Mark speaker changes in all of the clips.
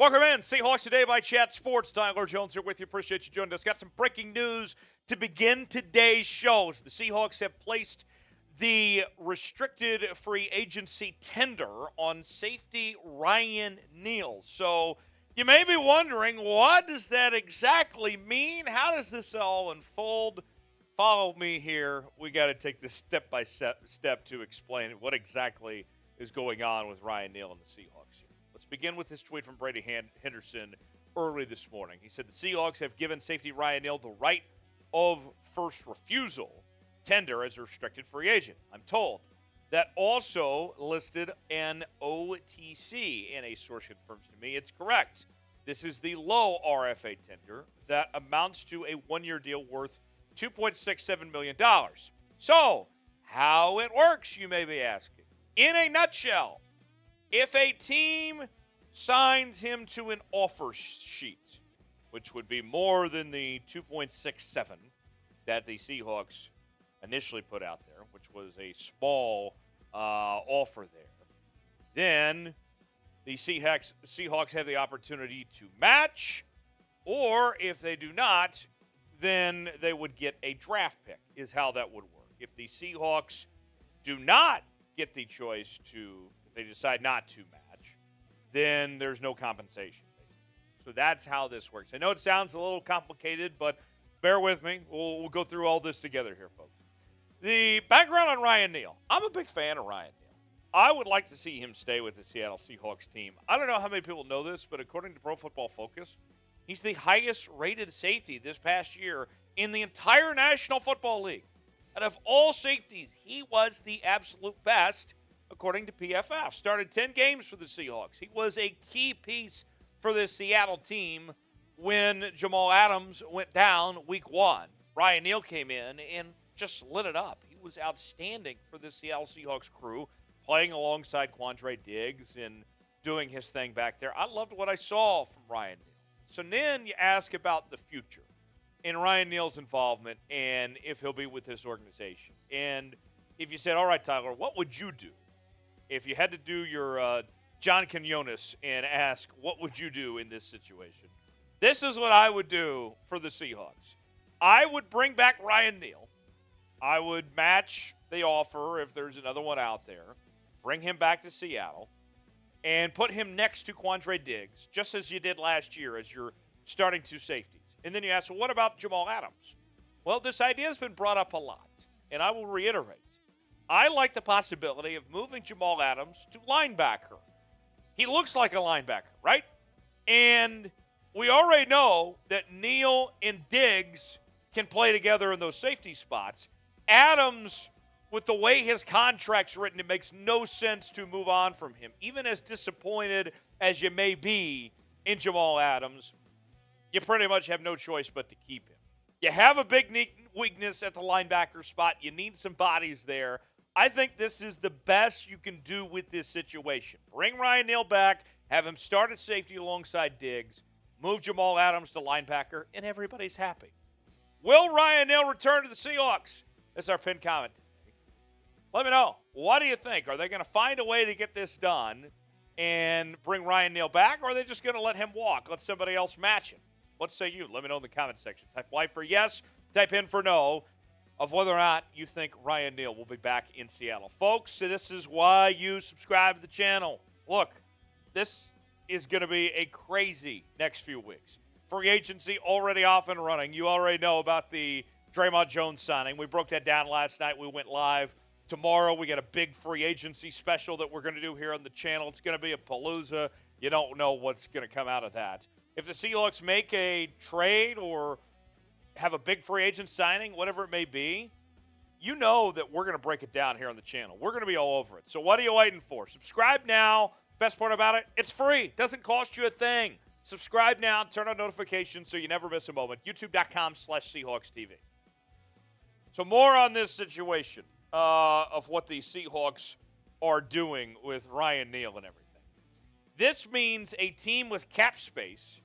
Speaker 1: Welcome in. Seahawks Today by Chat Sports. Tyler Jones here with you. Appreciate you joining us. Got some breaking news to begin today's show. The Seahawks have placed the restricted free agency tender on safety Ryan Neal. So you may be wondering, what does that exactly mean? How does this all unfold? Follow me here. We got to take this step by step to explain what exactly is going on with Ryan Neal and the Seahawks here. Let's begin with this tweet from Brady Henderson early this morning. He said the Seahawks have given safety Ryan Neal the right of first refusal tender as a restricted free agent. I'm told that also listed an OTC, and a source confirms to me it's correct. This is the low RFA tender that amounts to a one-year deal worth $2.67 million. So, how it works, you may be asking. In a nutshell, if a team signs him to an offer sheet, which would be more than the 2.67 that the Seahawks initially put out there, which was a small offer there, then the Seahawks have the opportunity to match, or if they do not, then they would get a draft pick, is how that would work. If the Seahawks do not get the choice to, if they decide not to match, then there's no compensation. So that's how this works. I know it sounds a little complicated, but bear with me. We'll go through all this together here, folks. The background on Ryan Neal. I'm a big fan of Ryan Neal. I would like to see him stay with the Seattle Seahawks team. I don't know how many people know this, but according to Pro Football Focus, he's the highest-rated safety this past year in the entire National Football League. Out of all safeties, he was the absolute best, according to PFF. Started 10 games for the Seahawks. He was a key piece for the Seattle team when Jamal Adams went down week 1. Ryan Neal came in and just lit it up. He was outstanding for the Seattle Seahawks crew, playing alongside Quandre Diggs and doing his thing back there. I loved what I saw from Ryan Neal. So then you ask about the future and Ryan Neal's involvement and if he'll be with this organization. And if you said, all right, Tyler, what would you do if you had to do your John Quinones and ask, what would you do in this situation? This is what I would do for the Seahawks. I would bring back Ryan Neal. I would match the offer if there's another one out there, bring him back to Seattle, and put him next to Quandre Diggs, just as you did last year as your starting two safeties. And then you ask, well, what about Jamal Adams? Well, this idea has been brought up a lot, and I will reiterate. I like the possibility of moving Jamal Adams to linebacker. He looks like a linebacker, right? And we already know that Neal and Diggs can play together in those safety spots. Adams, with the way his contract's written, it makes no sense to move on from him. Even as disappointed as you may be in Jamal Adams, you pretty much have no choice but to keep him. You have a big weakness at the linebacker spot. You need some bodies there. I think this is the best you can do with this situation. Bring Ryan Neal back, have him start at safety alongside Diggs, move Jamal Adams to linebacker, and everybody's happy. Will Ryan Neal return to the Seahawks? That's our pinned comment today. Let me know. What do you think? Are they going to find a way to get this done and bring Ryan Neal back, or are they just going to let him walk, let somebody else match him? What say you? Let me know in the comment section. Type Y for yes, type in for no, of whether or not you think Ryan Neal will be back in Seattle. Folks, this is why you subscribe to the channel. Look, this is going to be a crazy next few weeks. Free agency already off and running. You already know about the Draymond Jones signing. We broke that down last night. We went live. Tomorrow we got a big free agency special that we're going to do here on the channel. It's going to be a palooza. You don't know what's going to come out of that. If the Seahawks make a trade or have a big free agent signing, whatever it may be, you know that we're going to break it down here on the channel. We're going to be all over it. So what are you waiting for? Subscribe now. Best part about it, it's free. It doesn't cost you a thing. Subscribe now. Turn on notifications so you never miss a moment. YouTube.com/SeahawksTV. So more on this situation of what the Seahawks are doing with Ryan Neal and everything. This means a team with cap space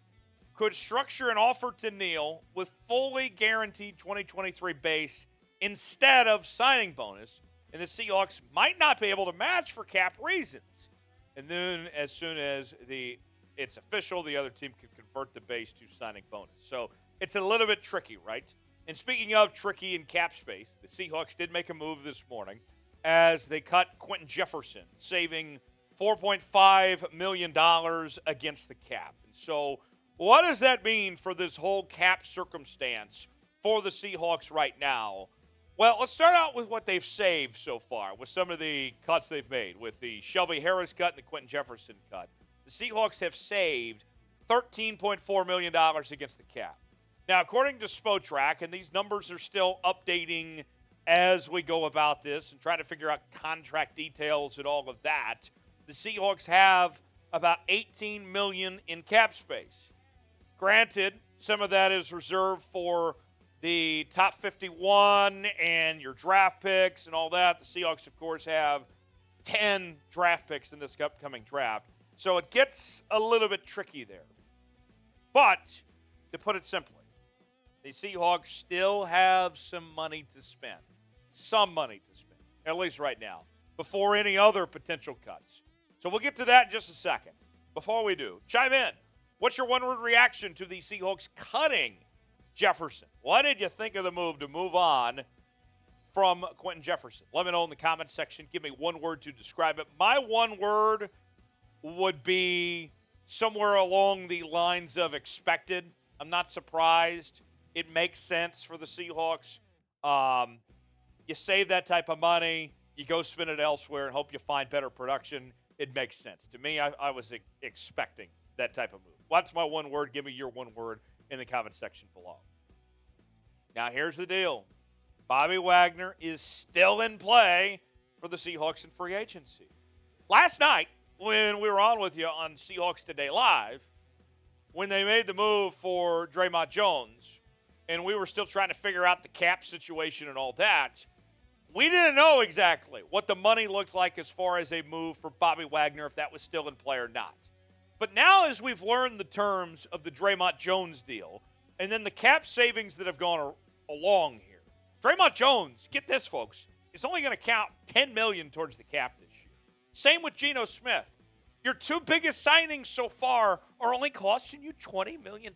Speaker 1: could structure an offer to Neal with fully guaranteed 2023 base instead of signing bonus, and the Seahawks might not be able to match for cap reasons. And then as soon as the it's official. The other team can convert the base to signing bonus. So it's a little bit tricky, right? And speaking of tricky in cap space, the Seahawks did make a move this morning as they cut Quentin Jefferson, saving $4.5 million against the cap. And so what does that mean for this whole cap circumstance for the Seahawks right now? Well, let's start out with what they've saved so far, with some of the cuts they've made, with the Shelby Harris cut and the Quentin Jefferson cut. The Seahawks have saved $13.4 million against the cap. Now, according to Spotrac, and these numbers are still updating as we go about this and try to figure out contract details and all of that, the Seahawks have about $18 million in cap space. Granted, some of that is reserved for the top 51 and your draft picks and all that. The Seahawks, of course, have 10 draft picks in this upcoming draft. So it gets a little bit tricky there. But, to put it simply, the Seahawks still have some money to spend. Some money to spend, at least right now, before any other potential cuts. So we'll get to that in just a second. Before we do, chime in. What's your one-word reaction to the Seahawks cutting Jefferson? What did you think of the move to move on from Quentin Jefferson? Let me know in the comments section. Give me one word to describe it. My one word would be somewhere along the lines of expected. I'm not surprised. It makes sense for the Seahawks. You save that type of money, you go spend it elsewhere and hope you find better production. It makes sense. To me, I was expecting that type of move. What's my one word? Give me your one word in the comment section below. Now, here's the deal. Bobby Wagner is still in play for the Seahawks in free agency. Last night, when we were on with you on Seahawks Today Live, when they made the move for Draymond Jones, and we were still trying to figure out the cap situation and all that, we didn't know exactly what the money looked like as far as a move for Bobby Wagner, if that was still in play or not. But now, as we've learned the terms of the Draymond Jones deal, and then the cap savings that have gone along here, Draymond Jones, get this, folks, is only going to count $10 million towards the cap this year. Same with Geno Smith. Your two biggest signings so far are only costing you $20 million.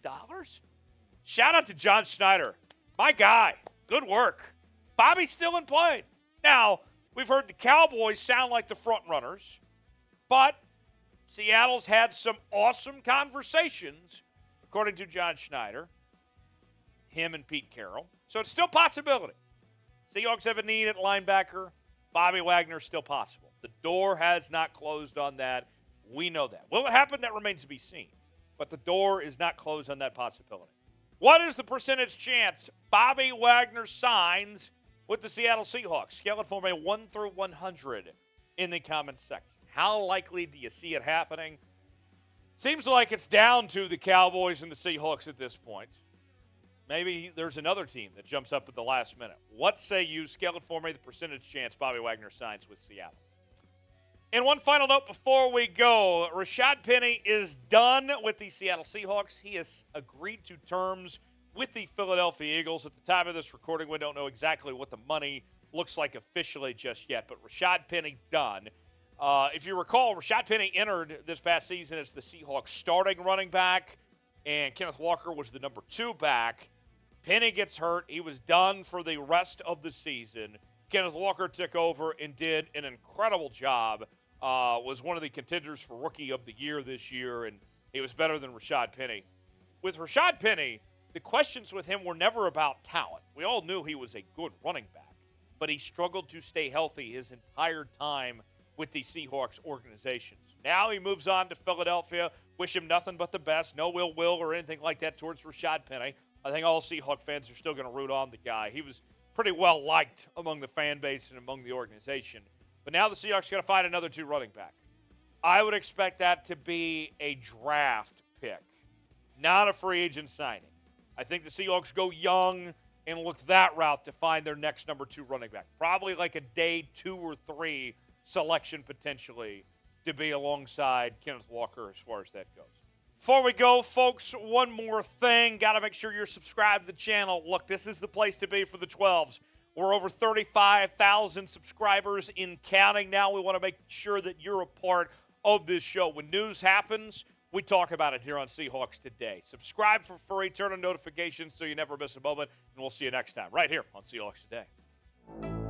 Speaker 1: Shout out to John Schneider. My guy. Good work. Bobby's still in play. Now, we've heard the Cowboys sound like the front runners, but Seattle's had some awesome conversations, according to John Schneider, him and Pete Carroll. So it's still a possibility. Seahawks have a need at linebacker. Bobby Wagner still possible. The door has not closed on that. We know that. Will it happen? That remains to be seen. But the door is not closed on that possibility. What is the percentage chance Bobby Wagner signs with the Seattle Seahawks? Scale it for me 1 through 100 in the comments section. How likely do you see it happening? Seems like it's down to the Cowboys and the Seahawks at this point. Maybe there's another team that jumps up at the last minute. What say you? Scale it for me, the percentage chance Bobby Wagner signs with Seattle. And one final note before we go. Rashad Penny is done with the Seattle Seahawks. He has agreed to terms with the Philadelphia Eagles. At the time of this recording, we don't know exactly what the money looks like officially just yet, but Rashad Penny done. If you recall, Rashad Penny entered this past season as the Seahawks starting running back, and Kenneth Walker was the number 2 back. Penny gets hurt. He was done for the rest of the season. Kenneth Walker took over and did an incredible job. Was one of the contenders for Rookie of the Year this year, and he was better than Rashad Penny. With Rashad Penny, the questions with him were never about talent. We all knew he was a good running back, but he struggled to stay healthy his entire time with the Seahawks organization. Now he moves on to Philadelphia. Wish him nothing but the best. No ill will or anything like that towards Rashad Penny. I think all Seahawk fans are still going to root on the guy. He was pretty well liked among the fan base and among the organization. But now the Seahawks got to find another 2 running back. I would expect that to be a draft pick, not a free agent signing. I think the Seahawks go young and look that route to find their next number 2 running back. Probably like a day 2 or 3 selection potentially to be alongside Kenneth Walker as far as that goes. Before we go, folks, one more thing. Got to make sure you're subscribed to the channel. Look, this is the place to be for the 12s. We're over 35,000 subscribers in counting now. We want to make sure that you're a part of this show. When news happens, we talk about it here on Seahawks Today. Subscribe for free, turn on notifications so you never miss a moment, and we'll see you next time right here on Seahawks Today.